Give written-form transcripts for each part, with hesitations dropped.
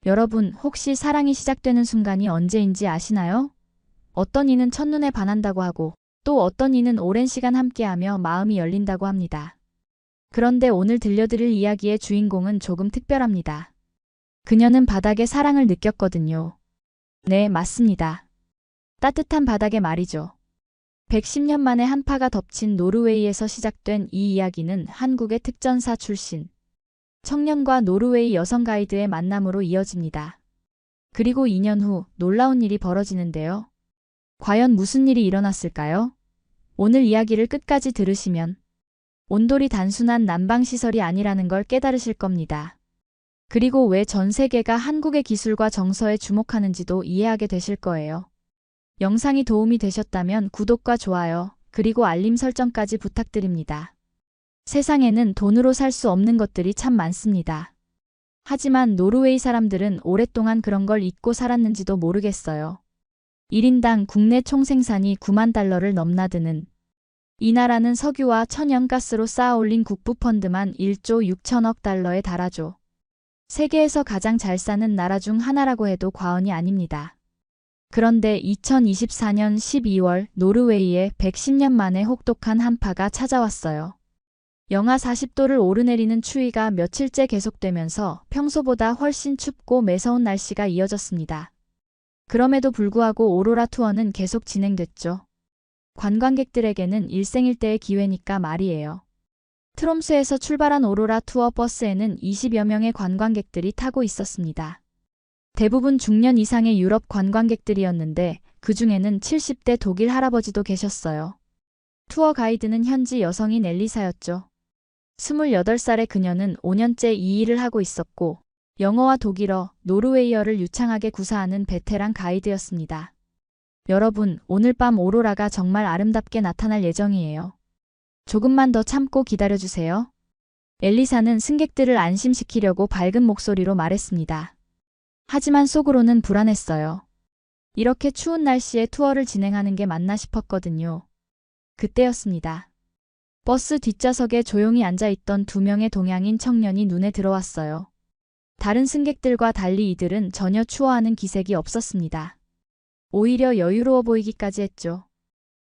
여러분, 혹시 사랑이 시작되는 순간이 언제인지 아시나요? 어떤 이는 첫눈에 반한다고 하고, 또 어떤 이는 오랜 시간 함께하며 마음이 열린다고 합니다. 그런데 오늘 들려드릴 이야기의 주인공은 조금 특별합니다. 그녀는 바닥에 사랑을 느꼈거든요. 네, 맞습니다. 따뜻한 바닥에 말이죠. 110년 만에 한파가 덮친 노르웨이에서 시작된 이 이야기는 한국의 특전사 출신 청년과 노르웨이 여성 가이드의 만남으로 이어집니다. 그리고 2년 후 놀라운 일이 벌어지는데요. 과연 무슨 일이 일어났을까요? 오늘 이야기를 끝까지 들으시면 온돌이 단순한 난방시설이 아니라는 걸 깨달으실 겁니다. 그리고 왜 전 세계가 한국의 기술과 정서에 주목하는지도 이해하게 되실 거예요. 영상이 도움이 되셨다면 구독과 좋아요, 그리고 알림 설정까지 부탁드립니다. 세상에는 돈으로 살 수 없는 것들이 참 많습니다. 하지만 노르웨이 사람들은 오랫동안 그런 걸 잊고 살았는지도 모르겠어요. 1인당 국내 총생산이 9만 달러를 넘나드는 이 나라는 석유와 천연가스로 쌓아올린 국부펀드만 1조 6천억 달러에 달하죠. 세계에서 가장 잘 사는 나라 중 하나라고 해도 과언이 아닙니다. 그런데 2024년 12월 노르웨이에 110년 만에 혹독한 한파가 찾아왔어요. 영하 40도를 오르내리는 추위가 며칠째 계속되면서 평소보다 훨씬 춥고 매서운 날씨가 이어졌습니다. 그럼에도 불구하고 오로라 투어는 계속 진행됐죠. 관광객들에게는 일생일대의 기회니까 말이에요. 트롬스에서 출발한 오로라 투어 버스에는 20여 명의 관광객들이 타고 있었습니다. 대부분 중년 이상의 유럽 관광객들이었는데 그 중에는 70대 독일 할아버지도 계셨어요. 투어 가이드는 현지 여성인 엘리사였죠. 28살의 그녀는 5년째 이 일을 하고 있었고 영어와 독일어, 노르웨이어를 유창하게 구사하는 베테랑 가이드였습니다. 여러분, 오늘 밤 오로라가 정말 아름답게 나타날 예정이에요. 조금만 더 참고 기다려주세요. 엘리사는 승객들을 안심시키려고 밝은 목소리로 말했습니다. 하지만 속으로는 불안했어요. 이렇게 추운 날씨에 투어를 진행하는 게 맞나 싶었거든요. 그때였습니다. 버스 뒷좌석에 조용히 앉아있던 2명의 동양인 청년이 눈에 들어왔어요. 다른 승객들과 달리 이들은 전혀 추워하는 기색이 없었습니다. 오히려 여유로워 보이기까지 했죠.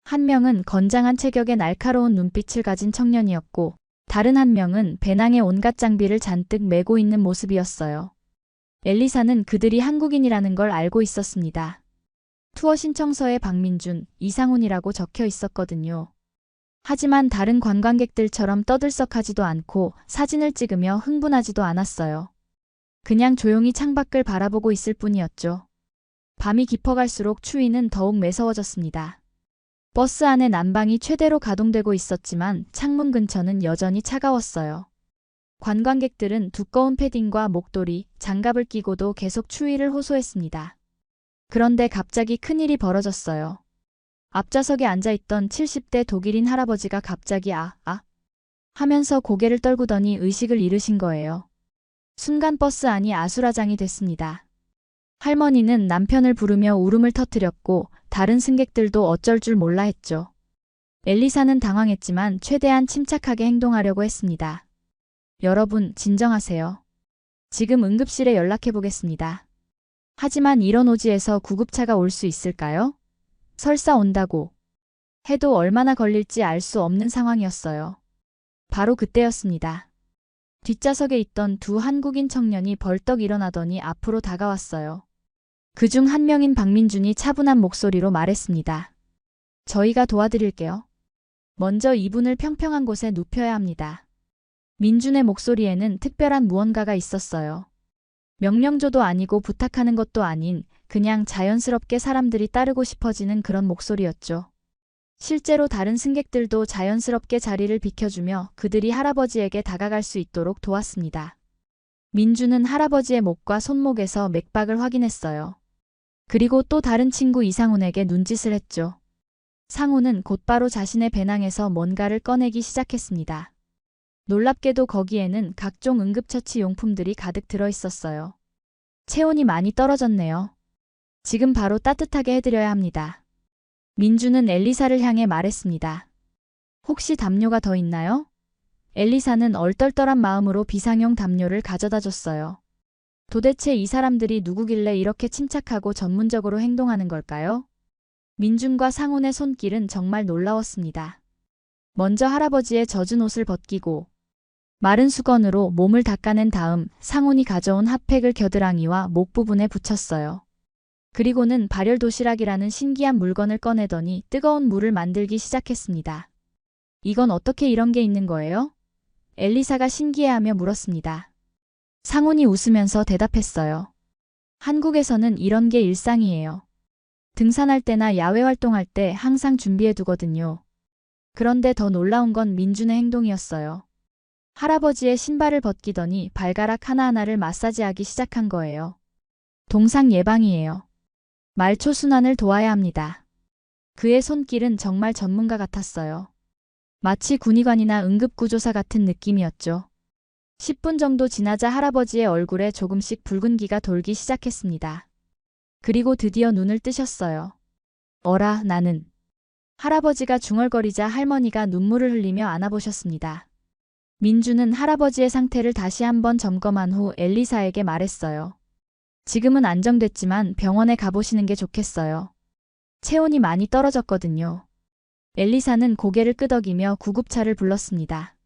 한 명은 건장한 체격에 날카로운 눈빛을 가진 청년이었고 다른 한 명은 배낭에 온갖 장비를 잔뜩 메고 있는 모습이었어요. 엘리사는 그들이 한국인이라는 걸 알고 있었습니다. 투어 신청서에 박민준, 이상훈이라고 적혀 있었거든요. 하지만 다른 관광객들처럼 떠들썩하지도 않고 사진을 찍으며 흥분하지도 않았어요. 그냥 조용히 창밖을 바라보고 있을 뿐이었죠. 밤이 깊어갈수록 추위는 더욱 매서워졌습니다. 버스 안에 난방이 최대로 가동되고 있었지만 창문 근처는 여전히 차가웠어요. 관광객들은 두꺼운 패딩과 목도리, 장갑을 끼고도 계속 추위를 호소했습니다. 그런데 갑자기 큰일이 벌어졌어요. 앞좌석에 앉아있던 70대 독일인 할아버지가 갑자기 하면서 고개를 떨구더니 의식을 잃으신 거예요. 순간 버스 안이 아수라장이 됐습니다. 할머니는 남편을 부르며 울음을 터뜨렸고 다른 승객들도 어쩔 줄 몰라 했죠. 엘리사는 당황했지만 최대한 침착하게 행동하려고 했습니다. 여러분, 진정하세요. 지금 응급실에 연락해 보겠습니다. 하지만 이런 오지에서 구급차가 올 수 있을까요? 설사 온다고 해도 얼마나 걸릴지 알 수 없는 상황이었어요. 바로 그때였습니다. 뒷좌석에 있던 2 한국인 청년이 벌떡 일어나더니 앞으로 다가왔어요. 그중 한 명인 박민준이 차분한 목소리로 말했습니다. 저희가 도와드릴게요. 먼저 이분을 평평한 곳에 눕혀야 합니다. 민준의 목소리에는 특별한 무언가가 있었어요. 명령조도 아니고 부탁하는 것도 아닌 그냥 자연스럽게 사람들이 따르고 싶어지는 그런 목소리였죠. 실제로 다른 승객들도 자연스럽게 자리를 비켜주며 그들이 할아버지에게 다가갈 수 있도록 도왔습니다. 민주는 할아버지의 목과 손목에서 맥박을 확인했어요. 그리고 또 다른 친구 이상훈에게 눈짓을 했죠. 상훈은 곧바로 자신의 배낭에서 뭔가를 꺼내기 시작했습니다. 놀랍게도 거기에는 각종 응급처치 용품들이 가득 들어 있었어요. 체온이 많이 떨어졌네요. 지금 바로 따뜻하게 해드려야 합니다. 민주는 엘리사를 향해 말했습니다. 혹시 담요가 더 있나요? 엘리사는 얼떨떨한 마음으로 비상용 담요를 가져다 줬어요. 도대체 이 사람들이 누구길래 이렇게 침착하고 전문적으로 행동하는 걸까요? 민준과 상훈의 손길은 정말 놀라웠습니다. 먼저 할아버지의 젖은 옷을 벗기고 마른 수건으로 몸을 닦아낸 다음 상훈이 가져온 핫팩을 겨드랑이와 목 부분에 붙였어요. 그리고는 발열 도시락이라는 신기한 물건을 꺼내더니 뜨거운 물을 만들기 시작했습니다. 이건 어떻게 이런 게 있는 거예요? 엘리사가 신기해하며 물었습니다. 상훈이 웃으면서 대답했어요. 한국에서는 이런 게 일상이에요. 등산할 때나 야외 활동할 때 항상 준비해 두거든요. 그런데 더 놀라운 건 민준의 행동이었어요. 할아버지의 신발을 벗기더니 발가락 하나하나를 마사지하기 시작한 거예요. 동상 예방이에요. 말초 순환을 도와야 합니다. 그의 손길은 정말 전문가 같았어요. 마치 군의관이나 응급구조사 같은 느낌이었죠. 10분 정도 지나자 할아버지의 얼굴에 조금씩 붉은기가 돌기 시작했습니다. 그리고 드디어 눈을 뜨셨어요. 어라, 나는. 할아버지가 중얼거리자 할머니가 눈물을 흘리며 안아보셨습니다. 민주는 할아버지의 상태를 다시 한번 점검한 후 엘리사에게 말했어요. 지금은 안정됐지만 병원에 가보시는 게 좋겠어요. 체온이 많이 떨어졌거든요. 엘리사는 고개를 끄덕이며 구급차를 불렀습니다.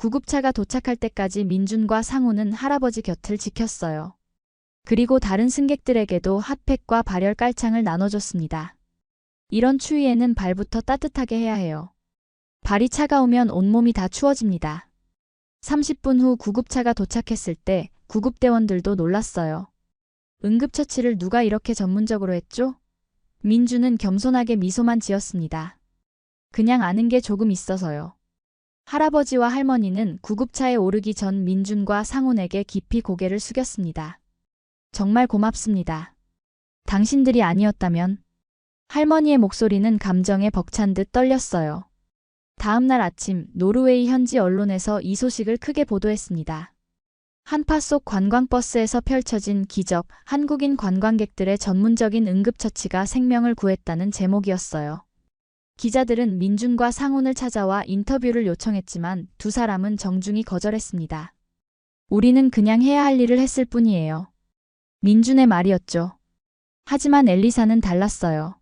구급차가 도착할 때까지 민준과 상우는 할아버지 곁을 지켰어요. 그리고 다른 승객들에게도 핫팩과 발열 깔창을 나눠줬습니다. 이런 추위에는 발부터 따뜻하게 해야 해요. 발이 차가우면 온몸이 다 추워집니다. 30분 후 구급차가 도착했을 때 구급대원들도 놀랐어요. 응급처치를 누가 이렇게 전문적으로 했죠? 민주는 겸손하게 미소만 지었습니다. 그냥 아는 게 조금 있어서요. 할아버지와 할머니는 구급차에 오르기 전 민준과 상훈에게 깊이 고개를 숙였습니다. 정말 고맙습니다. 당신들이 아니었다면. 할머니의 목소리는 감정에 벅찬 듯 떨렸어요. 다음 날 아침 노르웨이 현지 언론에서 이 소식을 크게 보도했습니다. 한파 속 관광버스에서 펼쳐진 기적, 한국인 관광객들의 전문적인 응급처치가 생명을 구했다는 제목이었어요. 기자들은 민준과 상훈을 찾아와 인터뷰를 요청했지만 두 사람은 정중히 거절했습니다. 우리는 그냥 해야 할 일을 했을 뿐이에요. 민준의 말이었죠. 하지만 엘리사는 달랐어요.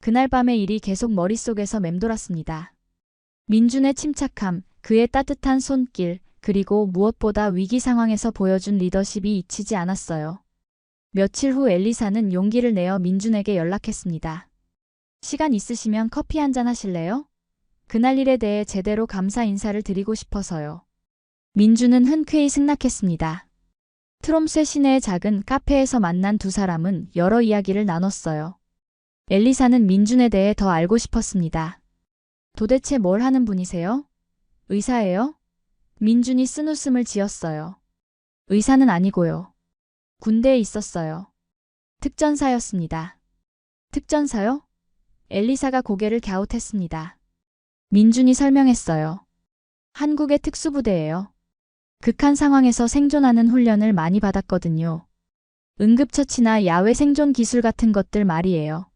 그날 밤의 일이 계속 머릿속에서 맴돌았습니다. 민준의 침착함, 그의 따뜻한 손길, 그리고 무엇보다 위기 상황에서 보여준 리더십이 잊히지 않았어요. 며칠 후 엘리사는 용기를 내어 민준에게 연락했습니다. 시간 있으시면 커피 한잔 하실래요? 그날 일에 대해 제대로 감사 인사를 드리고 싶어서요. 민준은 흔쾌히 승낙했습니다. 트롬스의 시내의 작은 카페에서 만난 두 사람은 여러 이야기를 나눴어요. 엘리사는 민준에 대해 더 알고 싶었습니다. 도대체 뭘 하는 분이세요? 의사예요? 민준이 쓴웃음을 지었어요. 의사는 아니고요. 군대에 있었어요. 특전사였습니다. 특전사요? 엘리사가 고개를 갸웃했습니다. 민준이 설명했어요. 한국의 특수부대예요. 극한 상황에서 생존하는 훈련을 많이 받았거든요. 응급처치나 야외 생존 기술 같은 것들 말이에요.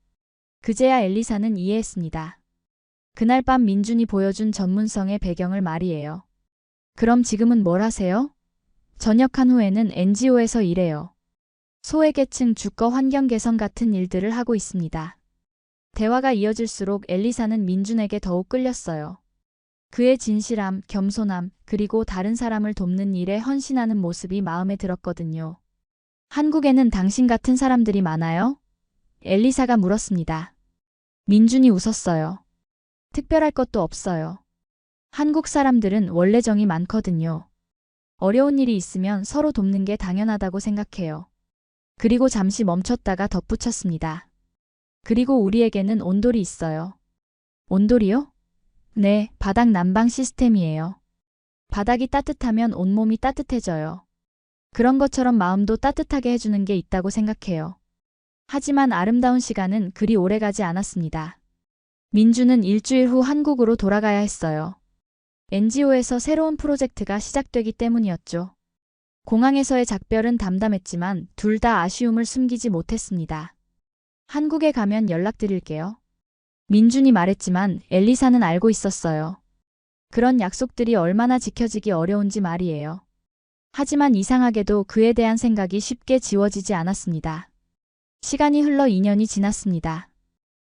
그제야 엘리사는 이해했습니다. 그날 밤 민준이 보여준 전문성의 배경을 말이에요. 그럼 지금은 뭘 하세요? 전역한 후에는 NGO에서 일해요. 소외계층 주거 환경 개선 같은 일들을 하고 있습니다. 대화가 이어질수록 엘리사는 민준에게 더욱 끌렸어요. 그의 진실함, 겸손함, 그리고 다른 사람을 돕는 일에 헌신하는 모습이 마음에 들었거든요. 한국에는 당신 같은 사람들이 많아요? 엘리사가 물었습니다. 민준이 웃었어요. 특별할 것도 없어요. 한국 사람들은 원래 정이 많거든요. 어려운 일이 있으면 서로 돕는 게 당연하다고 생각해요. 그리고 잠시 멈췄다가 덧붙였습니다. 그리고 우리에게는 온돌이 있어요. 온돌이요? 네, 바닥 난방 시스템이에요. 바닥이 따뜻하면 온몸이 따뜻해져요. 그런 것처럼 마음도 따뜻하게 해주는 게 있다고 생각해요. 하지만 아름다운 시간은 그리 오래가지 않았습니다. 민주는 일주일 후 한국으로 돌아가야 했어요. NGO에서 새로운 프로젝트가 시작되기 때문이었죠. 공항에서의 작별은 담담했지만 둘 다 아쉬움을 숨기지 못했습니다. 한국에 가면 연락드릴게요. 민준이 말했지만 엘리사는 알고 있었어요. 그런 약속들이 얼마나 지켜지기 어려운지 말이에요. 하지만 이상하게도 그에 대한 생각이 쉽게 지워지지 않았습니다. 시간이 흘러 2년이 지났습니다.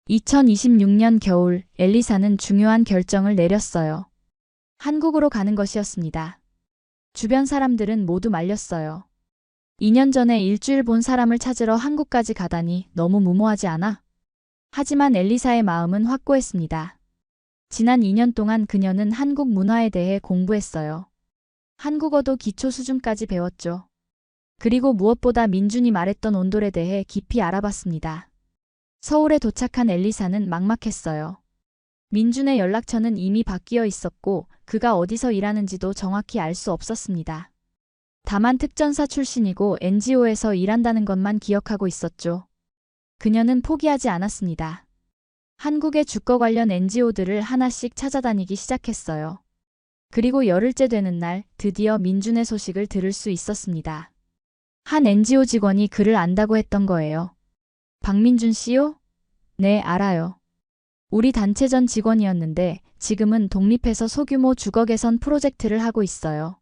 2026년 겨울, 엘리사는 중요한 결정을 내렸어요. 한국으로 가는 것이었습니다. 주변 사람들은 모두 말렸어요. 2년 전에 일주일 본 사람을 찾으러 한국까지 가다니 너무 무모하지 않아? 하지만 엘리사의 마음은 확고했습니다. 지난 2년 동안 그녀는 한국 문화에 대해 공부했어요. 한국어도 기초 수준까지 배웠죠. 그리고 무엇보다 민준이 말했던 온돌에 대해 깊이 알아봤습니다. 서울에 도착한 엘리사는 막막했어요. 민준의 연락처는 이미 바뀌어 있었고 그가 어디서 일하는지도 정확히 알 수 없었습니다. 다만 특전사 출신이고 NGO에서 일한다는 것만 기억하고 있었죠. 그녀는 포기하지 않았습니다. 한국의 주거 관련 NGO들을 하나씩 찾아다니기 시작했어요. 그리고 열흘째 되는 날 드디어 민준의 소식을 들을 수 있었습니다. 한 NGO 직원이 그를 안다고 했던 거예요. 박민준 씨요? 네, 알아요. 우리 단체 전 직원이었는데 지금은 독립해서 소규모 주거 개선 프로젝트를 하고 있어요.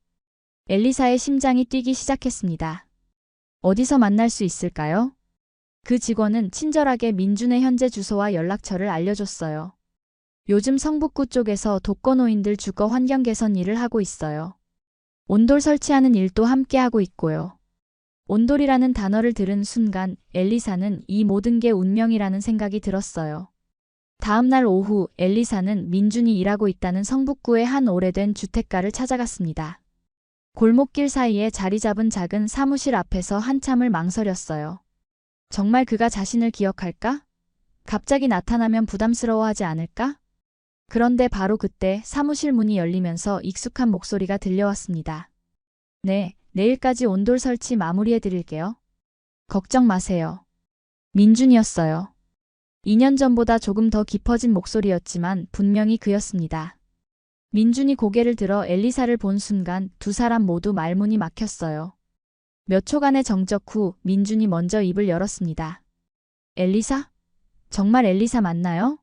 엘리사의 심장이 뛰기 시작했습니다. 어디서 만날 수 있을까요? 그 직원은 친절하게 민준의 현재 주소와 연락처를 알려줬어요. 요즘 성북구 쪽에서 독거노인들 주거 환경 개선 일을 하고 있어요. 온돌 설치하는 일도 함께 하고 있고요. 온돌이라는 단어를 들은 순간 엘리사는 이 모든 게 운명이라는 생각이 들었어요. 다음 날 오후 엘리사는 민준이 일하고 있다는 성북구의 한 오래된 주택가를 찾아갔습니다. 골목길 사이에 자리 잡은 작은 사무실 앞에서 한참을 망설였어요. 정말 그가 자신을 기억할까? 갑자기 나타나면 부담스러워하지 않을까? 그런데 바로 그때 사무실 문이 열리면서 익숙한 목소리가 들려왔습니다. 네, 내일까지 온돌 설치 마무리해 드릴게요. 걱정 마세요. 민준이었어요. 2년 전보다 조금 더 깊어진 목소리였지만 분명히 그였습니다. 민준이 고개를 들어 엘리사를 본 순간 두 사람 모두 말문이 막혔어요. 몇 초간의 정적 후 민준이 먼저 입을 열었습니다. 엘리사? 정말 엘리사 맞나요?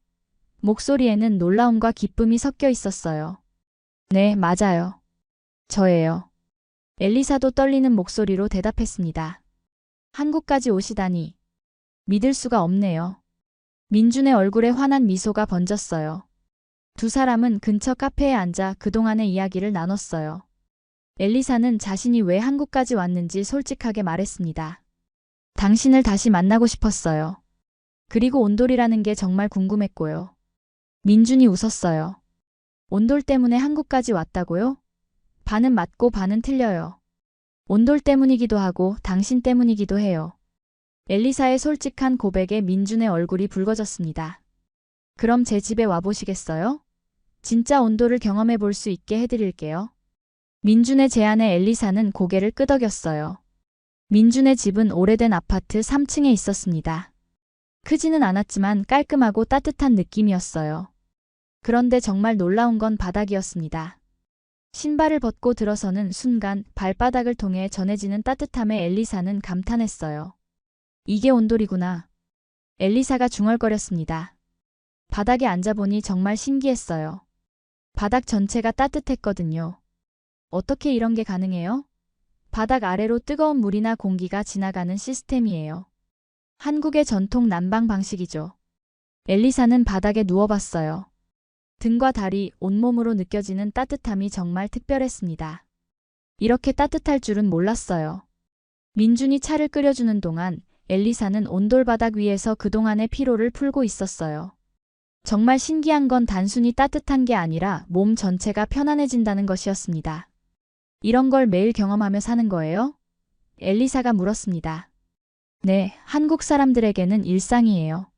목소리에는 놀라움과 기쁨이 섞여 있었어요. 네, 맞아요. 저예요. 엘리사도 떨리는 목소리로 대답했습니다. 한국까지 오시다니. 믿을 수가 없네요. 민준의 얼굴에 환한 미소가 번졌어요. 두 사람은 근처 카페에 앉아 그동안의 이야기를 나눴어요. 엘리사는 자신이 왜 한국까지 왔는지 솔직하게 말했습니다. 당신을 다시 만나고 싶었어요. 그리고 온돌이라는 게 정말 궁금했고요. 민준이 웃었어요. 온돌 때문에 한국까지 왔다고요? 반은 맞고 반은 틀려요. 온돌 때문이기도 하고 당신 때문이기도 해요. 엘리사의 솔직한 고백에 민준의 얼굴이 붉어졌습니다. 그럼 제 집에 와보시겠어요? 진짜 온돌을 경험해 볼 수 있게 해드릴게요. 민준의 제안에 엘리사는 고개를 끄덕였어요. 민준의 집은 오래된 아파트 3층에 있었습니다. 크지는 않았지만 깔끔하고 따뜻한 느낌이었어요. 그런데 정말 놀라운 건 바닥이었습니다. 신발을 벗고 들어서는 순간 발바닥을 통해 전해지는 따뜻함에 엘리사는 감탄했어요. 이게 온돌이구나. 엘리사가 중얼거렸습니다. 바닥에 앉아보니 정말 신기했어요. 바닥 전체가 따뜻했거든요. 어떻게 이런 게 가능해요? 바닥 아래로 뜨거운 물이나 공기가 지나가는 시스템이에요. 한국의 전통 난방 방식이죠. 엘리사는 바닥에 누워봤어요. 등과 다리, 온몸으로 느껴지는 따뜻함이 정말 특별했습니다. 이렇게 따뜻할 줄은 몰랐어요. 민준이 차를 끓여주는 동안 엘리사는 온돌 바닥 위에서 그동안의 피로를 풀고 있었어요. 정말 신기한 건 단순히 따뜻한 게 아니라 몸 전체가 편안해진다는 것이었습니다. 이런 걸 매일 경험하며 사는 거예요? 엘리사가 물었습니다. 네, 한국 사람들에게는 일상이에요.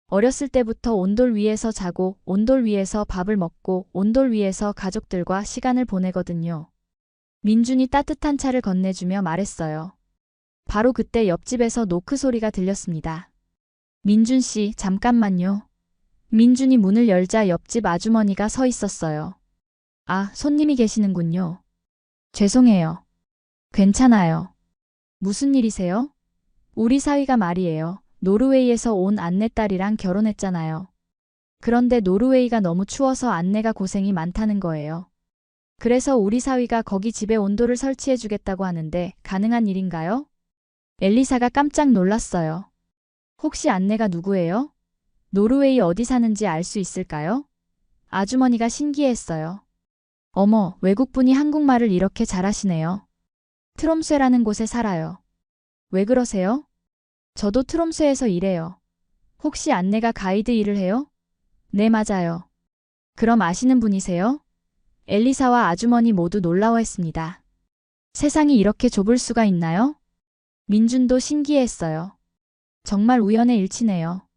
어렸을 때부터 온돌 위에서 자고 온돌 위에서 밥을 먹고 온돌 위에서 가족들과 시간을 보내거든요. 민준이 따뜻한 차를 건네주며 말했어요. 바로 그때 옆집에서 노크 소리가 들렸습니다. 민준 씨, 잠깐만요. 민준이 문을 열자 옆집 아주머니가 서 있었어요. 아, 손님이 계시는군요. 죄송해요. 괜찮아요. 무슨 일이세요? 우리 사위가 말이에요. 노르웨이에서 온 안내딸이랑 결혼했잖아요. 그런데 노르웨이가 너무 추워서 안내가 고생이 많다는 거예요. 그래서 우리 사위가 거기 집에 온돌을 설치해 주겠다고 하는데 가능한 일인가요? 엘리사가 깜짝 놀랐어요. 혹시 안내가 누구예요? 노르웨이 어디 사는지 알 수 있을까요? 아주머니가 신기해했어요. 어머, 외국분이 한국말을 이렇게 잘하시네요. 트롬스라는 곳에 살아요. 왜 그러세요? 저도 트롬스에서 일해요. 혹시 안내가 가이드 일을 해요? 네, 맞아요. 그럼 아시는 분이세요? 엘리사와 아주머니 모두 놀라워했습니다. 세상이 이렇게 좁을 수가 있나요? 민준도 신기해했어요. 정말 우연의 일치네요.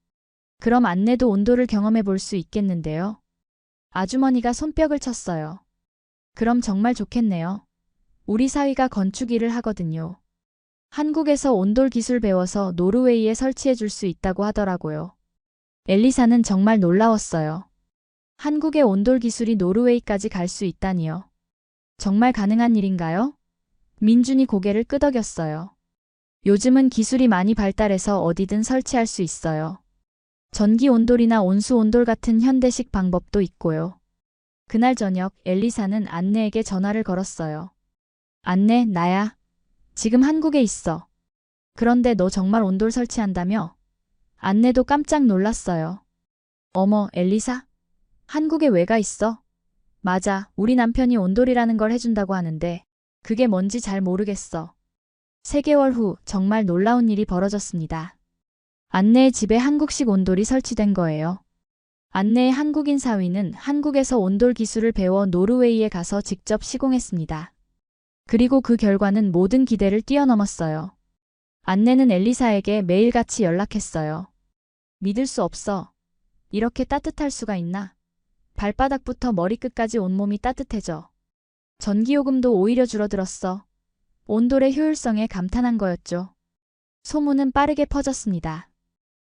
그럼 안내도 온도를 경험해 볼 수 있겠는데요. 아주머니가 손뼉을 쳤어요. 그럼 정말 좋겠네요. 우리 사위가 건축 일을 하거든요. 한국에서 온돌 기술 배워서 노르웨이에 설치해 줄 수 있다고 하더라고요. 엘리사는 정말 놀라웠어요. 한국의 온돌 기술이 노르웨이까지 갈 수 있다니요. 정말 가능한 일인가요? 민준이 고개를 끄덕였어요. 요즘은 기술이 많이 발달해서 어디든 설치할 수 있어요. 전기 온돌이나 온수 온돌 같은 현대식 방법도 있고요. 그날 저녁 엘리사는 안내에게 전화를 걸었어요. 안내, 나야. 지금 한국에 있어. 그런데 너 정말 온돌 설치한다며? 안내도 깜짝 놀랐어요. 어머, 엘리사? 한국에 왜 가 있어? 맞아, 우리 남편이 온돌이라는 걸 해준다고 하는데 그게 뭔지 잘 모르겠어. 3개월 후 정말 놀라운 일이 벌어졌습니다. 안내의 집에 한국식 온돌이 설치된 거예요. 안내의 한국인 사위는 한국에서 온돌 기술을 배워 노르웨이에 가서 직접 시공했습니다. 그리고 그 결과는 모든 기대를 뛰어넘었어요. 안내는 엘리사에게 매일같이 연락했어요. 믿을 수 없어. 이렇게 따뜻할 수가 있나? 발바닥부터 머리끝까지 온몸이 따뜻해져. 전기요금도 오히려 줄어들었어. 온돌의 효율성에 감탄한 거였죠. 소문은 빠르게 퍼졌습니다.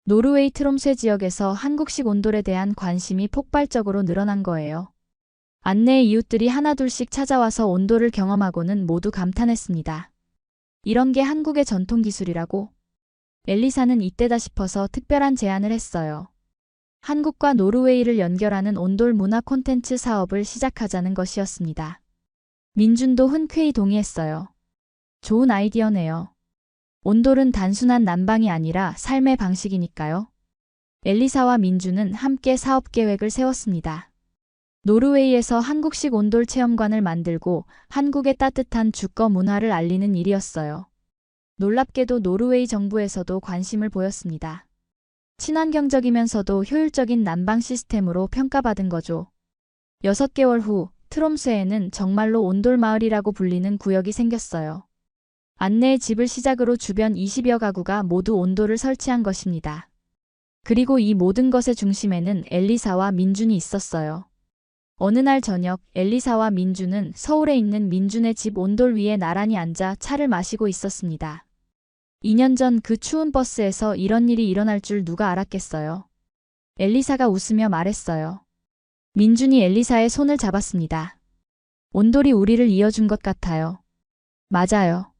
노르웨이 트롬쇠 지역에서 한국식 온돌에 대한 관심이 폭발적으로 늘어난 거예요. 안내의 이웃들이 하나둘씩 찾아와서 온돌을 경험하고는 모두 감탄했습니다. 이런 게 한국의 전통 기술이라고? 엘리사는 이때다 싶어서 특별한 제안을 했어요. 한국과 노르웨이를 연결하는 온돌 문화 콘텐츠 사업을 시작하자는 것이었습니다. 민준도 흔쾌히 동의했어요. 좋은 아이디어네요. 온돌은 단순한 난방이 아니라 삶의 방식이니까요. 엘리사와 민준은 함께 사업 계획을 세웠습니다. 노르웨이에서 한국식 온돌 체험관을 만들고 한국의 따뜻한 주거 문화를 알리는 일이었어요. 놀랍게도 노르웨이 정부에서도 관심을 보였습니다. 친환경적이면서도 효율적인 난방 시스템으로 평가받은 거죠. 6개월 후 트롬스에는 정말로 온돌 마을이라고 불리는 구역이 생겼어요. 안내의 집을 시작으로 주변 20여 가구가 모두 온돌을 설치한 것입니다. 그리고 이 모든 것의 중심에는 엘리사와 민준이 있었어요. 어느 날 저녁 엘리사와 민준은 서울에 있는 민준의 집 온돌 위에 나란히 앉아 차를 마시고 있었습니다. 2년 전 그 추운 버스에서 이런 일이 일어날 줄 누가 알았겠어요. 엘리사가 웃으며 말했어요. 민준이 엘리사의 손을 잡았습니다. 온돌이 우리를 이어준 것 같아요. 맞아요.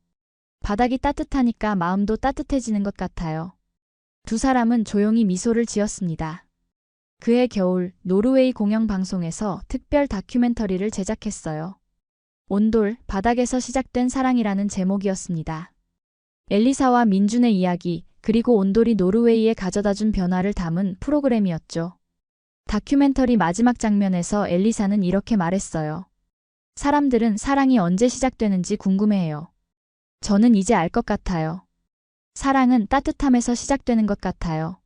바닥이 따뜻하니까 마음도 따뜻해지는 것 같아요. 두 사람은 조용히 미소를 지었습니다. 그해 겨울 노르웨이 공영방송에서 특별 다큐멘터리를 제작했어요. 온돌, 바닥에서 시작된 사랑이라는 제목이었습니다. 엘리사와 민준의 이야기, 그리고 온돌이 노르웨이에 가져다준 변화를 담은 프로그램이었죠. 다큐멘터리 마지막 장면에서 엘리사는 이렇게 말했어요. 사람들은 사랑이 언제 시작되는지 궁금해해요. 저는 이제 알 것 같아요. 사랑은 따뜻함에서 시작되는 것 같아요.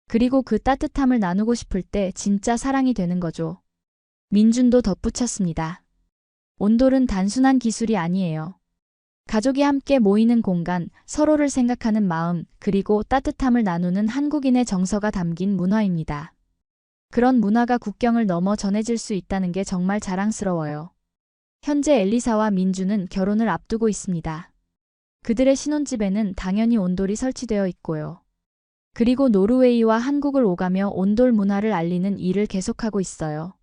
그리고 그 따뜻함을 나누고 싶을 때 진짜 사랑이 되는 거죠. 민준도 덧붙였습니다. 온돌은 단순한 기술이 아니에요. 가족이 함께 모이는 공간, 서로를 생각하는 마음, 그리고 따뜻함을 나누는 한국인의 정서가 담긴 문화입니다. 그런 문화가 국경을 넘어 전해질 수 있다는 게 정말 자랑스러워요. 현재 엘리사와 민준은 결혼을 앞두고 있습니다. 그들의 신혼집에는 당연히 온돌이 설치되어 있고요. 그리고 노르웨이와 한국을 오가며 온돌 문화를 알리는 일을 계속하고 있어요.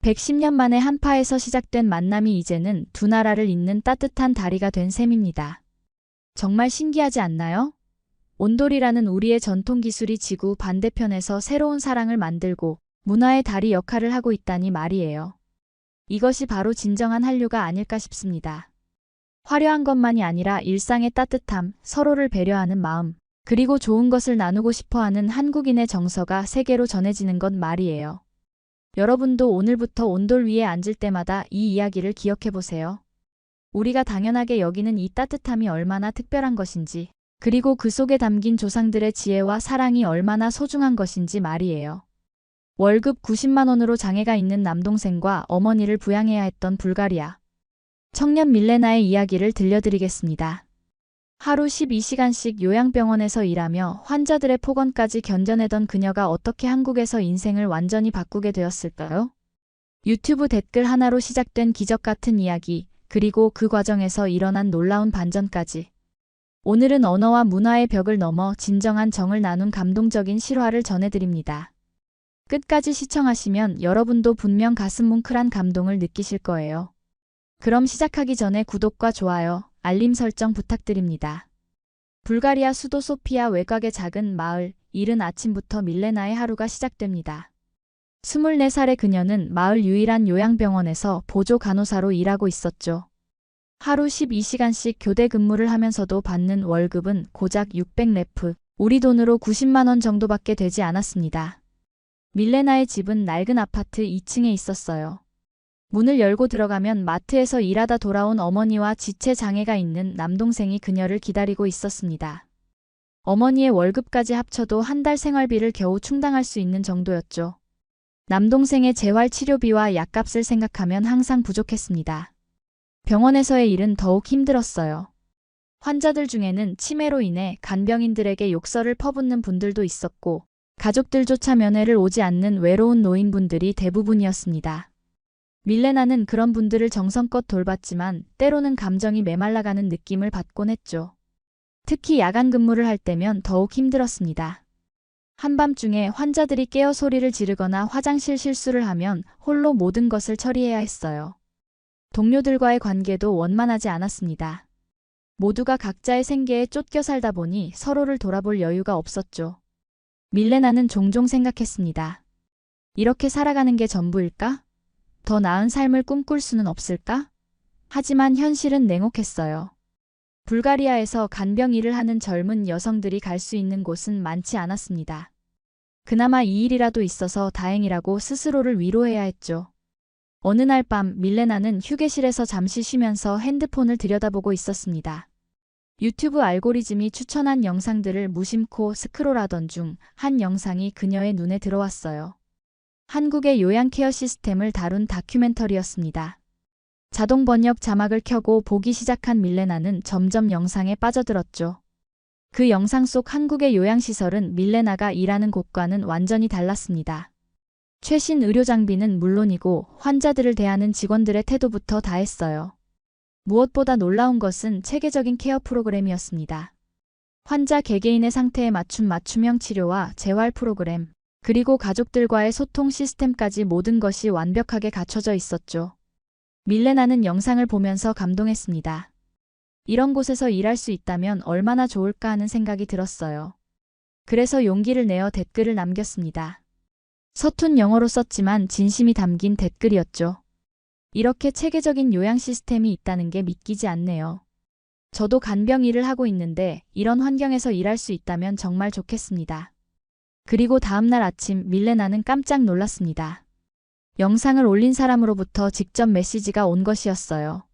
110년 만에 한파에서 시작된 만남이 이제는 두 나라를 잇는 따뜻한 다리가 된 셈입니다. 정말 신기하지 않나요? 온돌이라는 우리의 전통 기술이 지구 반대편에서 새로운 사랑을 만들고 문화의 다리 역할을 하고 있다니 말이에요. 이것이 바로 진정한 한류가 아닐까 싶습니다. 화려한 것만이 아니라 일상의 따뜻함, 서로를 배려하는 마음, 그리고 좋은 것을 나누고 싶어하는 한국인의 정서가 세계로 전해지는 것 말이에요. 여러분도 오늘부터 온돌 위에 앉을 때마다 이 이야기를 기억해 보세요. 우리가 당연하게 여기는 이 따뜻함이 얼마나 특별한 것인지, 그리고 그 속에 담긴 조상들의 지혜와 사랑이 얼마나 소중한 것인지 말이에요. 월급 90만 원으로 장애가 있는 남동생과 어머니를 부양해야 했던 불가리아 청년 밀레나의 이야기를 들려드리겠습니다. 하루 12시간씩 요양병원에서 일하며 환자들의 폭언까지 견뎌내던 그녀가 어떻게 한국에서 인생을 완전히 바꾸게 되었을까요? 유튜브 댓글 하나로 시작된 기적 같은 이야기, 그리고 그 과정에서 일어난 놀라운 반전까지. 오늘은 언어와 문화의 벽을 넘어 진정한 정을 나눈 감동적인 실화를 전해드립니다. 끝까지 시청하시면 여러분도 분명 가슴 뭉클한 감동을 느끼실 거예요. 그럼 시작하기 전에 구독과 좋아요, 알림 설정 부탁드립니다. 불가리아 수도 소피아 외곽의 작은 마을, 이른 아침부터 밀레나의 하루가 시작됩니다. 24살의 그녀는 마을 유일한 요양병원에서 보조 간호사로 일하고 있었죠. 하루 12시간씩 교대 근무를 하면서도 받는 월급은 고작 600레프, 우리 돈으로 90만 원 정도밖에 되지 않았습니다. 밀레나의 집은 낡은 아파트 2층에 있었어요. 문을 열고 들어가면 마트에서 일하다 돌아온 어머니와 지체 장애가 있는 남동생이 그녀를 기다리고 있었습니다. 어머니의 월급까지 합쳐도 한 달 생활비를 겨우 충당할 수 있는 정도였죠. 남동생의 재활 치료비와 약값을 생각하면 항상 부족했습니다. 병원에서의 일은 더욱 힘들었어요. 환자들 중에는 치매로 인해 간병인들에게 욕설을 퍼붓는 분들도 있었고, 가족들조차 면회를 오지 않는 외로운 노인분들이 대부분이었습니다. 밀레나는 그런 분들을 정성껏 돌봤지만 때로는 감정이 메말라가는 느낌을 받곤 했죠. 특히 야간 근무를 할 때면 더욱 힘들었습니다. 한밤중에 환자들이 깨어 소리를 지르거나 화장실 실수를 하면 홀로 모든 것을 처리해야 했어요. 동료들과의 관계도 원만하지 않았습니다. 모두가 각자의 생계에 쫓겨 살다 보니 서로를 돌아볼 여유가 없었죠. 밀레나는 종종 생각했습니다. 이렇게 살아가는 게 전부일까? 더 나은 삶을 꿈꿀 수는 없을까? 하지만 현실은 냉혹했어요. 불가리아에서 간병 일을 하는 젊은 여성들이 갈 수 있는 곳은 많지 않았습니다. 그나마 이 일이라도 있어서 다행이라고 스스로를 위로해야 했죠. 어느 날 밤 밀레나는 휴게실에서 잠시 쉬면서 핸드폰을 들여다보고 있었습니다. 유튜브 알고리즘이 추천한 영상들을 무심코 스크롤하던 중 한 영상이 그녀의 눈에 들어왔어요. 한국의 요양케어 시스템을 다룬 다큐멘터리였습니다. 자동 번역 자막을 켜고 보기 시작한 밀레나는 점점 영상에 빠져들었죠. 그 영상 속 한국의 요양시설은 밀레나가 일하는 곳과는 완전히 달랐습니다. 최신 의료 장비는 물론이고 환자들을 대하는 직원들의 태도부터 다했어요. 무엇보다 놀라운 것은 체계적인 케어 프로그램이었습니다. 환자 개개인의 상태에 맞춘 맞춤형 치료와 재활 프로그램, 그리고 가족들과의 소통 시스템까지 모든 것이 완벽하게 갖춰져 있었죠. 밀레나는 영상을 보면서 감동했습니다. 이런 곳에서 일할 수 있다면 얼마나 좋을까 하는 생각이 들었어요. 그래서 용기를 내어 댓글을 남겼습니다. 서툰 영어로 썼지만 진심이 담긴 댓글이었죠. 이렇게 체계적인 요양 시스템이 있다는 게 믿기지 않네요. 저도 간병 일을 하고 있는데 이런 환경에서 일할 수 있다면 정말 좋겠습니다. 그리고 다음날 아침 밀레나는 깜짝 놀랐습니다. 영상을 올린 사람으로부터 직접 메시지가 온 것이었어요.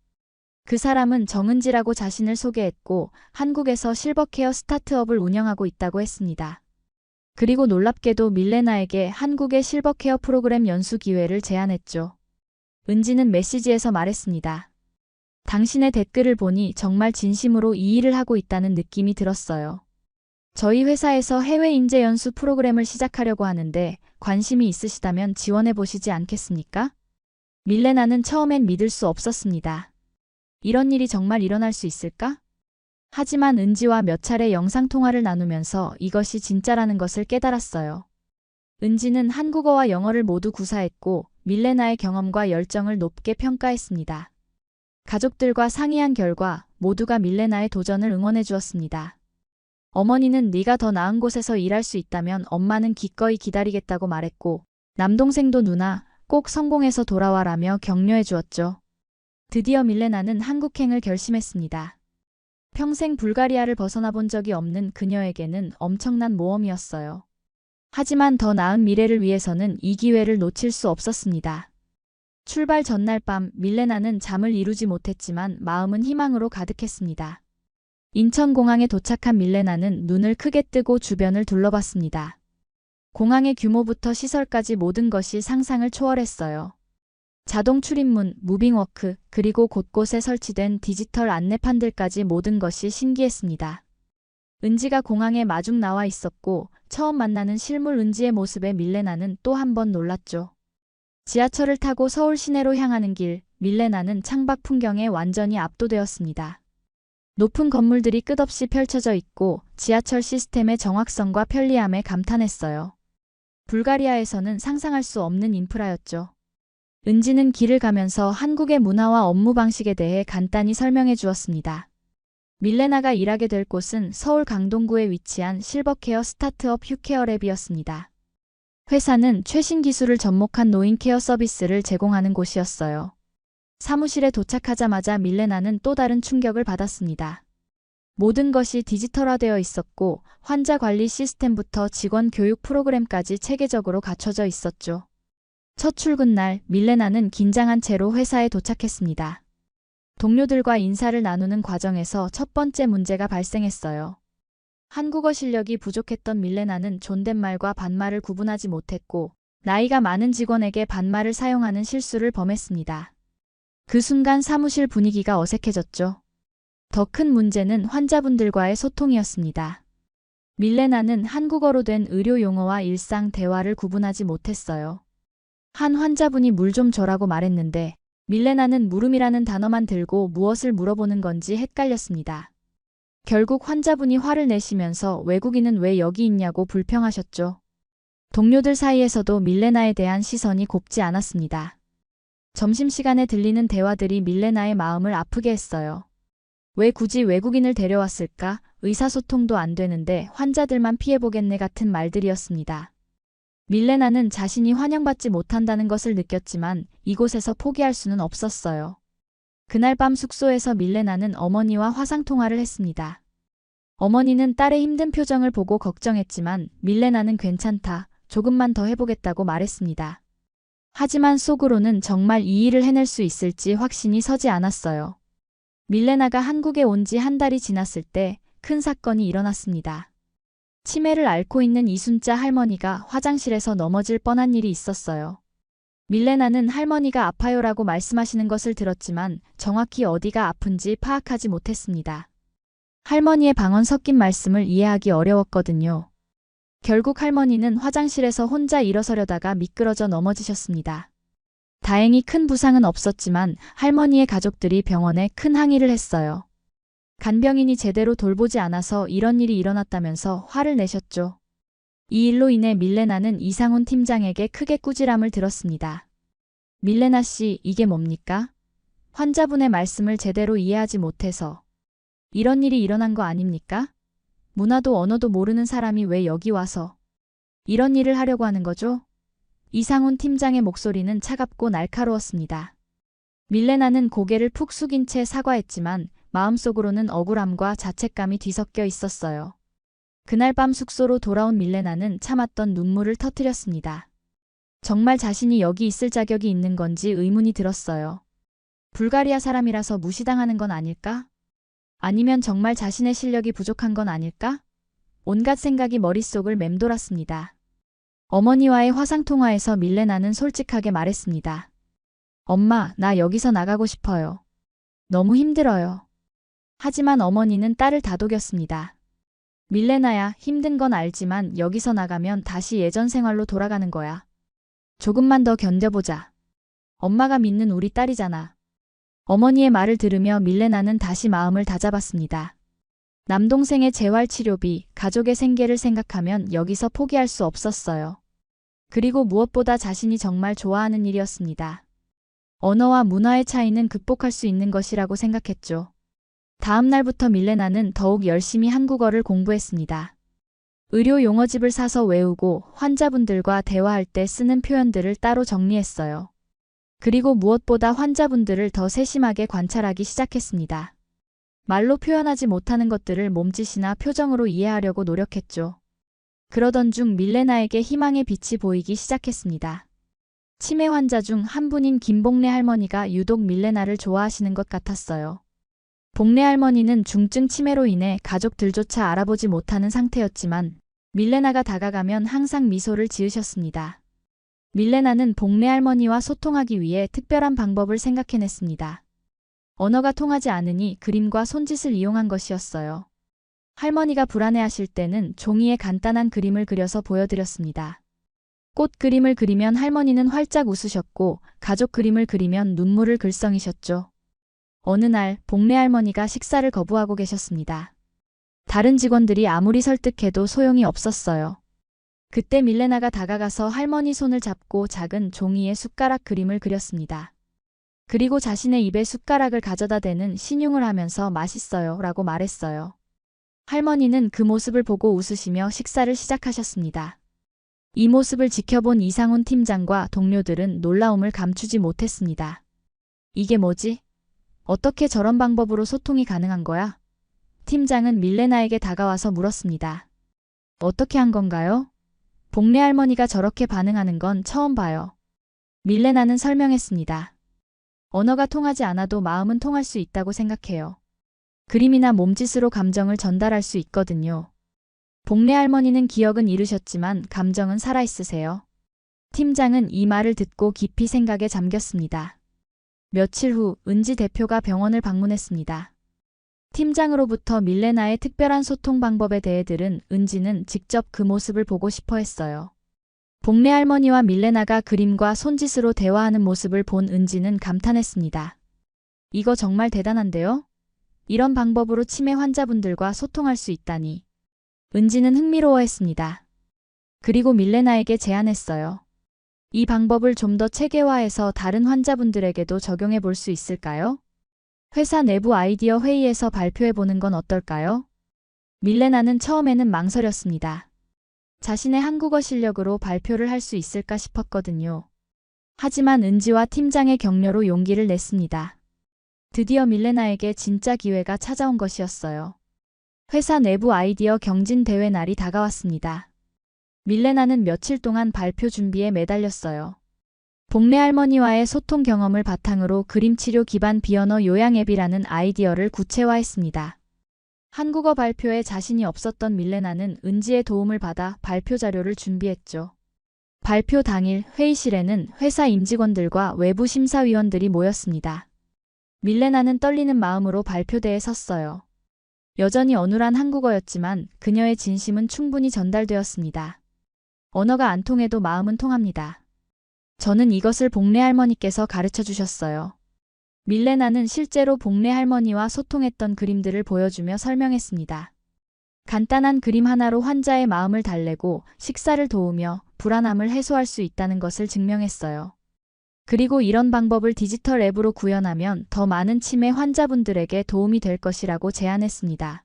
그 사람은 정은지라고 자신을 소개했고 한국에서 실버케어 스타트업을 운영하고 있다고 했습니다. 그리고 놀랍게도 밀레나에게 한국의 실버케어 프로그램 연수 기회를 제안했죠. 은지는 메시지에서 말했습니다. 당신의 댓글을 보니 정말 진심으로 이 일을 하고 있다는 느낌이 들었어요. 저희 회사에서 해외 인재 연수 프로그램을 시작하려고 하는데 관심이 있으시다면 지원해 보시지 않겠습니까? 밀레나는 처음엔 믿을 수 없었습니다. 이런 일이 정말 일어날 수 있을까? 하지만 은지와 몇 차례 영상통화를 나누면서 이것이 진짜라는 것을 깨달았어요. 은지는 한국어와 영어를 모두 구사했고 밀레나의 경험과 열정을 높게 평가했습니다. 가족들과 상의한 결과 모두가 밀레나의 도전을 응원해 주었습니다. 어머니는 네가 더 나은 곳에서 일할 수 있다면 엄마는 기꺼이 기다리겠다고 말했고 남동생도 누나, 꼭 성공해서 돌아와라며 격려해 주었죠. 드디어 밀레나는 한국행을 결심했습니다. 평생 불가리아를 벗어나 본 적이 없는 그녀에게는 엄청난 모험이었어요. 하지만 더 나은 미래를 위해서는 이 기회를 놓칠 수 없었습니다. 출발 전날 밤 밀레나는 잠을 이루지 못했지만 마음은 희망으로 가득했습니다. 인천공항에 도착한 밀레나는 눈을 크게 뜨고 주변을 둘러봤습니다. 공항의 규모부터 시설까지 모든 것이 상상을 초월했어요. 자동 출입문, 무빙워크, 그리고 곳곳에 설치된 디지털 안내판들까지 모든 것이 신기했습니다. 은지가 공항에 마중 나와 있었고 처음 만나는 실물 은지의 모습에 밀레나는 또 한 번 놀랐죠. 지하철을 타고 서울 시내로 향하는 길, 밀레나는 창밖 풍경에 완전히 압도되었습니다. 높은 건물들이 끝없이 펼쳐져 있고 지하철 시스템의 정확성과 편리함에 감탄했어요. 불가리아에서는 상상할 수 없는 인프라였죠. 은지는 길을 가면서 한국의 문화와 업무 방식에 대해 간단히 설명해 주었습니다. 밀레나가 일하게 될 곳은 서울 강동구에 위치한 실버케어 스타트업 휴케어랩이었습니다. 회사는 최신 기술을 접목한 노인케어 서비스를 제공하는 곳이었어요. 사무실에 도착하자마자 밀레나는 또 다른 충격을 받았습니다. 모든 것이 디지털화되어 있었고 환자 관리 시스템부터 직원 교육 프로그램까지 체계적으로 갖춰져 있었죠. 첫 출근 날 밀레나는 긴장한 채로 회사에 도착했습니다. 동료들과 인사를 나누는 과정에서 첫 번째 문제가 발생했어요. 한국어 실력이 부족했던 밀레나는 존댓말과 반말을 구분하지 못했고 나이가 많은 직원에게 반말을 사용하는 실수를 범했습니다. 그 순간 사무실 분위기가 어색해졌죠. 더 큰 문제는 환자분들과의 소통이었습니다. 밀레나는 한국어로 된 의료 용어와 일상 대화를 구분하지 못했어요. 한 환자분이 물 좀 줘라고 말했는데 밀레나는 물음이라는 단어만 들고 무엇을 물어보는 건지 헷갈렸습니다. 결국 환자분이 화를 내시면서 외국인은 왜 여기 있냐고 불평하셨죠. 동료들 사이에서도 밀레나에 대한 시선이 곱지 않았습니다. 점심시간에 들리는 대화들이 밀레나의 마음을 아프게 했어요. 왜 굳이 외국인을 데려왔을까? 의사소통도 안 되는데 환자들만 피해보겠네 같은 말들이었습니다. 밀레나는 자신이 환영받지 못한다는 것을 느꼈지만 이곳에서 포기할 수는 없었어요. 그날 밤 숙소에서 밀레나는 어머니와 화상통화를 했습니다. 어머니는 딸의 힘든 표정을 보고 걱정했지만 밀레나는 괜찮다, 조금만 더 해보겠다고 말했습니다. 하지만 속으로는 정말 이 일을 해낼 수 있을지 확신이 서지 않았어요. 밀레나가 한국에 온 지 한 달이 지났을 때 큰 사건이 일어났습니다. 치매를 앓고 있는 이순자 할머니가 화장실에서 넘어질 뻔한 일이 있었어요. 밀레나는 할머니가 아파요라고 말씀하시는 것을 들었지만 정확히 어디가 아픈지 파악하지 못했습니다. 할머니의 방언 섞인 말씀을 이해하기 어려웠거든요. 결국 할머니는 화장실에서 혼자 일어서려다가 미끄러져 넘어지셨습니다. 다행히 큰 부상은 없었지만 할머니의 가족들이 병원에 큰 항의를 했어요. 간병인이 제대로 돌보지 않아서 이런 일이 일어났다면서 화를 내셨죠. 이 일로 인해 밀레나는 이상훈 팀장에게 크게 꾸지람을 들었습니다. 밀레나 씨, 이게 뭡니까? 환자분의 말씀을 제대로 이해하지 못해서 이런 일이 일어난 거 아닙니까? 문화도 언어도 모르는 사람이 왜 여기 와서 이런 일을 하려고 하는 거죠? 이상훈 팀장의 목소리는 차갑고 날카로웠습니다. 밀레나는 고개를 푹 숙인 채 사과했지만 마음속으로는 억울함과 자책감이 뒤섞여 있었어요. 그날 밤 숙소로 돌아온 밀레나는 참았던 눈물을 터뜨렸습니다. 정말 자신이 여기 있을 자격이 있는 건지 의문이 들었어요. 불가리아 사람이라서 무시당하는 건 아닐까? 아니면 정말 자신의 실력이 부족한 건 아닐까? 온갖 생각이 머릿속을 맴돌았습니다. 어머니와의 화상통화에서 밀레나는 솔직하게 말했습니다. 엄마, 나 여기서 나가고 싶어요. 너무 힘들어요. 하지만 어머니는 딸을 다독였습니다. 밀레나야, 힘든 건 알지만 여기서 나가면 다시 예전 생활로 돌아가는 거야. 조금만 더 견뎌보자. 엄마가 믿는 우리 딸이잖아. 어머니의 말을 들으며 밀레나는 다시 마음을 다잡았습니다. 남동생의 재활치료비, 가족의 생계를 생각하면 여기서 포기할 수 없었어요. 그리고 무엇보다 자신이 정말 좋아하는 일이었습니다. 언어와 문화의 차이는 극복할 수 있는 것이라고 생각했죠. 다음 날부터 밀레나는 더욱 열심히 한국어를 공부했습니다. 의료 용어집을 사서 외우고 환자분들과 대화할 때 쓰는 표현들을 따로 정리했어요. 그리고 무엇보다 환자분들을 더 세심하게 관찰하기 시작했습니다. 말로 표현하지 못하는 것들을 몸짓이나 표정으로 이해하려고 노력했죠. 그러던 중 밀레나에게 희망의 빛이 보이기 시작했습니다. 치매 환자 중 한 분인 김복래 할머니가 유독 밀레나를 좋아하시는 것 같았어요. 복래 할머니는 중증 치매로 인해 가족들조차 알아보지 못하는 상태였지만 밀레나가 다가가면 항상 미소를 지으셨습니다. 밀레나는 복래 할머니와 소통하기 위해 특별한 방법을 생각해냈습니다. 언어가 통하지 않으니 그림과 손짓을 이용한 것이었어요. 할머니가 불안해하실 때는 종이에 간단한 그림을 그려서 보여드렸습니다. 꽃 그림을 그리면 할머니는 활짝 웃으셨고 가족 그림을 그리면 눈물을 글썽이셨죠. 어느 날 복래 할머니가 식사를 거부하고 계셨습니다. 다른 직원들이 아무리 설득해도 소용이 없었어요. 그때 밀레나가 다가가서 할머니 손을 잡고 작은 종이에 숟가락 그림을 그렸습니다. 그리고 자신의 입에 숟가락을 가져다 대는 신용을 하면서 맛있어요 라고 말했어요. 할머니는 그 모습을 보고 웃으시며 식사를 시작하셨습니다. 이 모습을 지켜본 이상훈 팀장과 동료들은 놀라움을 감추지 못했습니다. 이게 뭐지? 어떻게 저런 방법으로 소통이 가능한 거야? 팀장은 밀레나에게 다가와서 물었습니다. 어떻게 한 건가요? 복래 할머니가 저렇게 반응하는 건 처음 봐요. 밀레나는 설명했습니다. 언어가 통하지 않아도 마음은 통할 수 있다고 생각해요. 그림이나 몸짓으로 감정을 전달할 수 있거든요. 복래 할머니는 기억은 잃으셨지만 감정은 살아있으세요. 팀장은 이 말을 듣고 깊이 생각에 잠겼습니다. 며칠 후 은지 대표가 병원을 방문했습니다. 팀장으로부터 밀레나의 특별한 소통 방법에 대해 들은 은지는 직접 그 모습을 보고 싶어 했어요. 복래 할머니와 밀레나가 그림과 손짓으로 대화하는 모습을 본 은지는 감탄했습니다. 이거 정말 대단한데요? 이런 방법으로 치매 환자분들과 소통할 수 있다니. 은지는 흥미로워했습니다. 그리고 밀레나에게 제안했어요. 이 방법을 좀 더 체계화해서 다른 환자분들에게도 적용해 볼 수 있을까요? 회사 내부 아이디어 회의에서 발표해 보는 건 어떨까요? 밀레나는 처음에는 망설였습니다. 자신의 한국어 실력으로 발표를 할 수 있을까 싶었거든요. 하지만 은지와 팀장의 격려로 용기를 냈습니다. 드디어 밀레나에게 진짜 기회가 찾아온 것이었어요. 회사 내부 아이디어 경진 대회 날이 다가왔습니다. 밀레나는 며칠 동안 발표 준비에 매달렸어요. 복래 할머니와의 소통 경험을 바탕으로 그림치료 기반 비언어 요양 앱이라는 아이디어를 구체화했습니다. 한국어 발표에 자신이 없었던 밀레나는 은지의 도움을 받아 발표 자료를 준비했죠. 발표 당일 회의실에는 회사 임직원들과 외부 심사위원들이 모였습니다. 밀레나는 떨리는 마음으로 발표대에 섰어요. 여전히 어눌한 한국어였지만 그녀의 진심은 충분히 전달되었습니다. 언어가 안 통해도 마음은 통합니다. 저는 이것을 복래 할머니께서 가르쳐 주셨어요. 밀레나는 실제로 복래 할머니와 소통했던 그림들을 보여주며 설명했습니다. 간단한 그림 하나로 환자의 마음을 달래고 식사를 도우며 불안함을 해소할 수 있다는 것을 증명했어요. 그리고 이런 방법을 디지털 앱으로 구현하면 더 많은 치매 환자분들에게 도움이 될 것이라고 제안했습니다.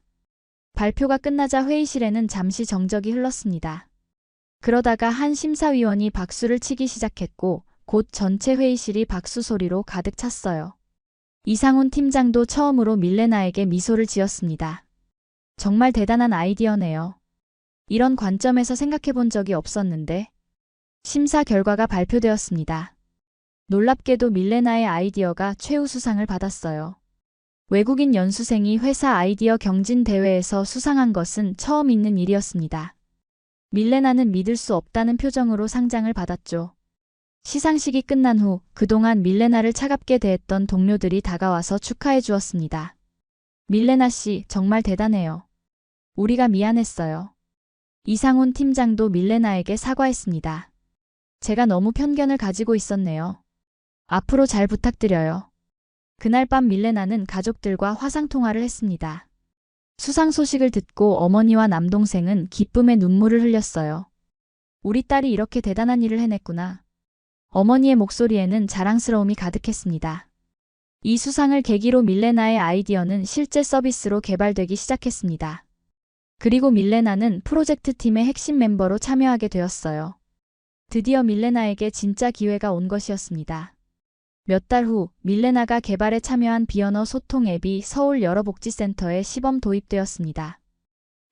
발표가 끝나자 회의실에는 잠시 정적이 흘렀습니다. 그러다가 한 심사위원이 박수를 치기 시작했고 곧 전체 회의실이 박수 소리로 가득 찼어요. 이상훈 팀장도 처음으로 밀레나에게 미소를 지었습니다. 정말 대단한 아이디어네요. 이런 관점에서 생각해 본 적이 없었는데. 심사 결과가 발표되었습니다. 놀랍게도 밀레나의 아이디어가 최우수상을 받았어요. 외국인 연수생이 회사 아이디어 경진 대회에서 수상한 것은 처음 있는 일이었습니다. 밀레나는 믿을 수 없다는 표정으로 상장을 받았죠. 시상식이 끝난 후 그동안 밀레나를 차갑게 대했던 동료들이 다가와서 축하해 주었습니다. 밀레나 씨, 정말 대단해요. 우리가 미안했어요. 이상훈 팀장도 밀레나에게 사과했습니다. 제가 너무 편견을 가지고 있었네요. 앞으로 잘 부탁드려요. 그날 밤 밀레나는 가족들과 화상통화를 했습니다. 수상 소식을 듣고 어머니와 남동생은 기쁨의 눈물을 흘렸어요. 우리 딸이 이렇게 대단한 일을 해냈구나. 어머니의 목소리에는 자랑스러움이 가득했습니다. 이 수상을 계기로 밀레나의 아이디어는 실제 서비스로 개발되기 시작했습니다. 그리고 밀레나는 프로젝트 팀의 핵심 멤버로 참여하게 되었어요. 드디어 밀레나에게 진짜 기회가 온 것이었습니다. 몇 달 후 밀레나가 개발에 참여한 비언어 소통 앱이 서울 여러 복지센터에 시범 도입되었습니다.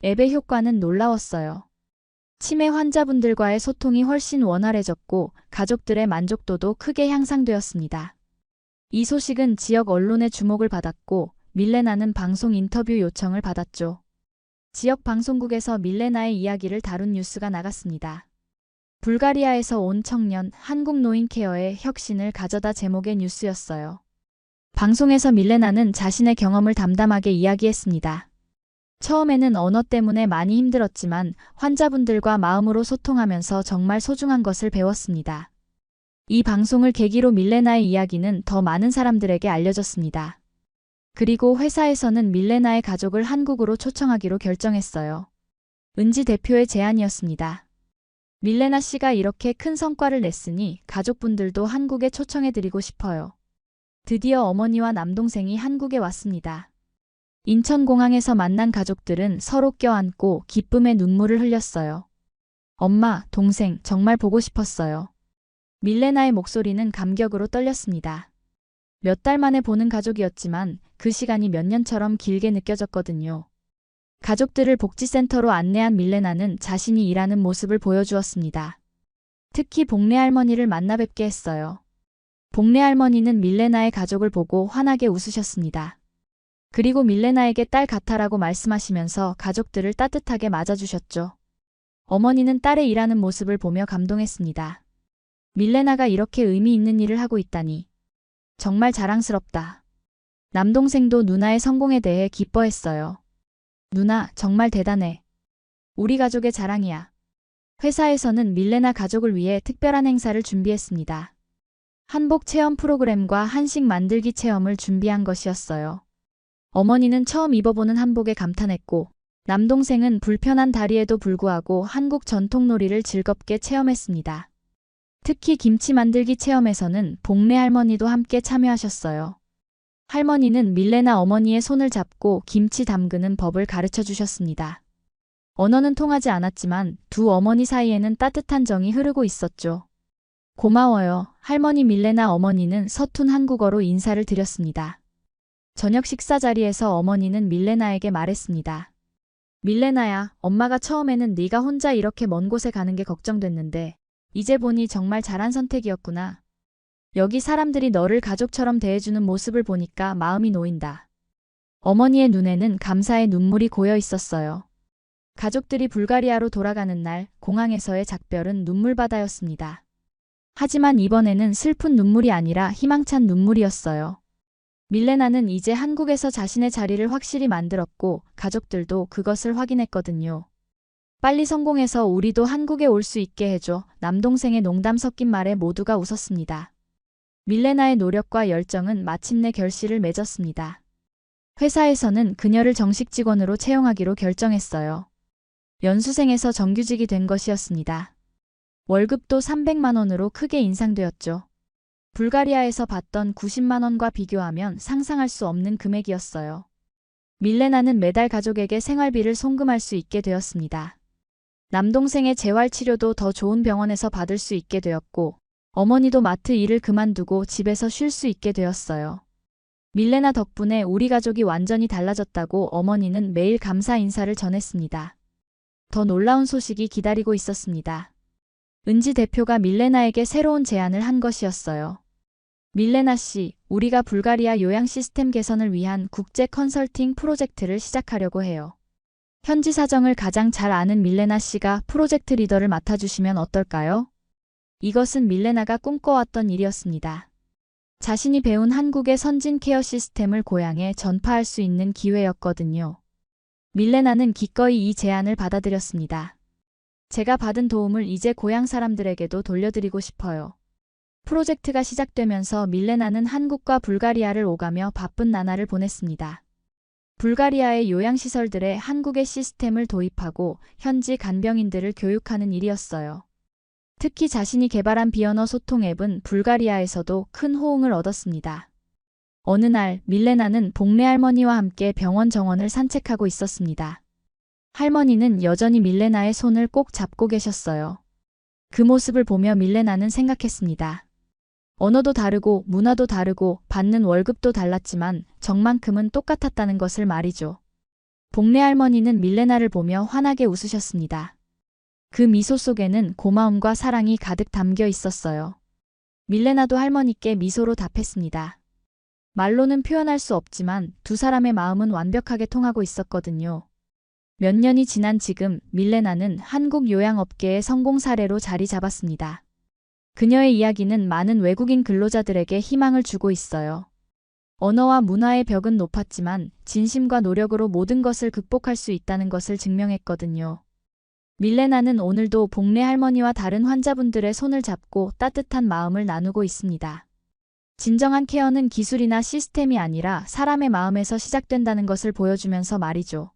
앱의 효과는 놀라웠어요. 치매 환자분들과의 소통이 훨씬 원활해졌고 가족들의 만족도도 크게 향상되었습니다. 이 소식은 지역 언론의 주목을 받았고 밀레나는 방송 인터뷰 요청을 받았죠. 지역 방송국에서 밀레나의 이야기를 다룬 뉴스가 나갔습니다. 불가리아에서 온 청년, 한국 노인 케어의 혁신을 가져다 제목의 뉴스였어요. 방송에서 밀레나는 자신의 경험을 담담하게 이야기했습니다. 처음에는 언어 때문에 많이 힘들었지만 환자분들과 마음으로 소통하면서 정말 소중한 것을 배웠습니다. 이 방송을 계기로 밀레나의 이야기는 더 많은 사람들에게 알려졌습니다. 그리고 회사에서는 밀레나의 가족을 한국으로 초청하기로 결정했어요. 은지 대표의 제안이었습니다. 밀레나 씨가 이렇게 큰 성과를 냈으니 가족분들도 한국에 초청해드리고 싶어요. 드디어 어머니와 남동생이 한국에 왔습니다. 인천공항에서 만난 가족들은 서로 껴안고 기쁨의 눈물을 흘렸어요. 엄마, 동생, 정말 보고 싶었어요. 밀레나의 목소리는 감격으로 떨렸습니다. 몇 달 만에 보는 가족이었지만 그 시간이 몇 년처럼 길게 느껴졌거든요. 가족들을 복지센터로 안내한 밀레나는 자신이 일하는 모습을 보여주었습니다. 특히 복례 할머니를 만나 뵙게 했어요. 복례 할머니는 밀레나의 가족을 보고 환하게 웃으셨습니다. 그리고 밀레나에게 딸 같아라고 말씀하시면서 가족들을 따뜻하게 맞아주셨죠. 어머니는 딸의 일하는 모습을 보며 감동했습니다. 밀레나가 이렇게 의미 있는 일을 하고 있다니. 정말 자랑스럽다. 남동생도 누나의 성공에 대해 기뻐했어요. 누나, 정말 대단해. 우리 가족의 자랑이야. 회사에서는 밀레나 가족을 위해 특별한 행사를 준비했습니다. 한복 체험 프로그램과 한식 만들기 체험을 준비한 것이었어요. 어머니는 처음 입어보는 한복에 감탄했고 남동생은 불편한 다리에도 불구하고 한국 전통놀이를 즐겁게 체험했습니다. 특히 김치 만들기 체험에서는 복례 할머니도 함께 참여하셨어요. 할머니는 밀레나 어머니의 손을 잡고 김치 담그는 법을 가르쳐 주셨습니다. 언어는 통하지 않았지만 두 어머니 사이에는 따뜻한 정이 흐르고 있었죠. 고마워요. 할머니 밀레나 어머니는 서툰 한국어로 인사를 드렸습니다. 저녁 식사 자리에서 어머니는 밀레나에게 말했습니다. 밀레나야, 엄마가 처음에는 네가 혼자 이렇게 먼 곳에 가는 게 걱정됐는데 이제 보니 정말 잘한 선택이었구나. 여기 사람들이 너를 가족처럼 대해주는 모습을 보니까 마음이 놓인다. 어머니의 눈에는 감사의 눈물이 고여 있었어요. 가족들이 불가리아로 돌아가는 날 공항에서의 작별은 눈물바다였습니다. 하지만 이번에는 슬픈 눈물이 아니라 희망찬 눈물이었어요. 밀레나는 이제 한국에서 자신의 자리를 확실히 만들었고 가족들도 그것을 확인했거든요. 빨리 성공해서 우리도 한국에 올 수 있게 해줘. 남동생의 농담 섞인 말에 모두가 웃었습니다. 밀레나의 노력과 열정은 마침내 결실을 맺었습니다. 회사에서는 그녀를 정식 직원으로 채용하기로 결정했어요. 연수생에서 정규직이 된 것이었습니다. 월급도 300만 원으로 크게 인상되었죠. 불가리아에서 받던 90만 원과 비교하면 상상할 수 없는 금액이었어요. 밀레나는 매달 가족에게 생활비를 송금할 수 있게 되었습니다. 남동생의 재활치료도 더 좋은 병원에서 받을 수 있게 되었고 어머니도 마트 일을 그만두고 집에서 쉴 수 있게 되었어요. 밀레나 덕분에 우리 가족이 완전히 달라졌다고 어머니는 매일 감사 인사를 전했습니다. 더 놀라운 소식이 기다리고 있었습니다. 은지 대표가 밀레나에게 새로운 제안을 한 것이었어요. 밀레나 씨, 우리가 불가리아 요양 시스템 개선을 위한 국제 컨설팅 프로젝트를 시작하려고 해요. 현지 사정을 가장 잘 아는 밀레나 씨가 프로젝트 리더를 맡아주시면 어떨까요? 이것은 밀레나가 꿈꿔왔던 일이었습니다. 자신이 배운 한국의 선진 케어 시스템을 고향에 전파할 수 있는 기회였거든요. 밀레나는 기꺼이 이 제안을 받아들였습니다. 제가 받은 도움을 이제 고향 사람들에게도 돌려드리고 싶어요. 프로젝트가 시작되면서 밀레나는 한국과 불가리아를 오가며 바쁜 나날을 보냈습니다. 불가리아의 요양시설들에 한국의 시스템을 도입하고 현지 간병인들을 교육하는 일이었어요. 특히 자신이 개발한 비언어 소통 앱은 불가리아에서도 큰 호응을 얻었습니다. 어느 날 밀레나는 복례 할머니와 함께 병원 정원을 산책하고 있었습니다. 할머니는 여전히 밀레나의 손을 꼭 잡고 계셨어요. 그 모습을 보며 밀레나는 생각했습니다. 언어도 다르고 문화도 다르고 받는 월급도 달랐지만 정만큼은 똑같았다는 것을 말이죠. 복례 할머니는 밀레나를 보며 환하게 웃으셨습니다. 그 미소 속에는 고마움과 사랑이 가득 담겨 있었어요. 밀레나도 할머니께 미소로 답했습니다. 말로는 표현할 수 없지만 두 사람의 마음은 완벽하게 통하고 있었거든요. 몇 년이 지난 지금 밀레나는 한국 요양업계의 성공 사례로 자리 잡았습니다. 그녀의 이야기는 많은 외국인 근로자들에게 희망을 주고 있어요. 언어와 문화의 벽은 높았지만 진심과 노력으로 모든 것을 극복할 수 있다는 것을 증명했거든요. 밀레나는 오늘도 복례 할머니와 다른 환자분들의 손을 잡고 따뜻한 마음을 나누고 있습니다. 진정한 케어는 기술이나 시스템이 아니라 사람의 마음에서 시작된다는 것을 보여주면서 말이죠.